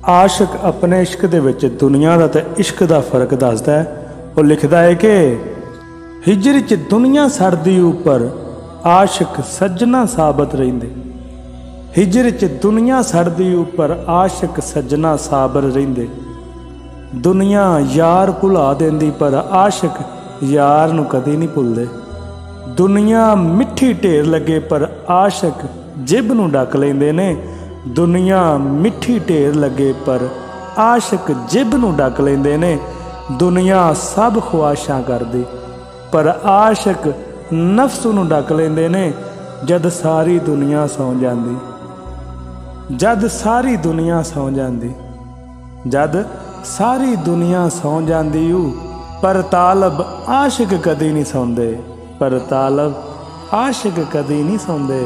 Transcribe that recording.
आशिक अपने इश्क दे विच दुनिया दा ते इश्क दा फर्क दसदा है। वो लिखदा है कि हिजर च दुनिया सड़दी उपर आशिक सज्जना साबत रहिंदे। हिजर च दुनिया सड़दी उपर आशिक सज्जना साबर रहिंदे। दुनिया यार भुला देंदी पर आशिक यार नूं कदी नहीं भुलदे। दुनिया मिठी ढेर लगे पर आशिक जिब नूं डक लैंदे ने। दुनिया मिठी ढेर लगे पर आशिक जिब नूं डक लैंदे ने। दुनिया सब ख्वाहिशां करदी पर आशिक नफ्स नूं डक लैंदे ने। जद सारी दुनिया सौ जांदी, जद सारी दुनिया सौ जांदी, जद सारी दुनिया सौ जांदी पर तालब आशिक कदी नहीं सौंदे। पर तालब आशिक कदी नहीं सौंदे।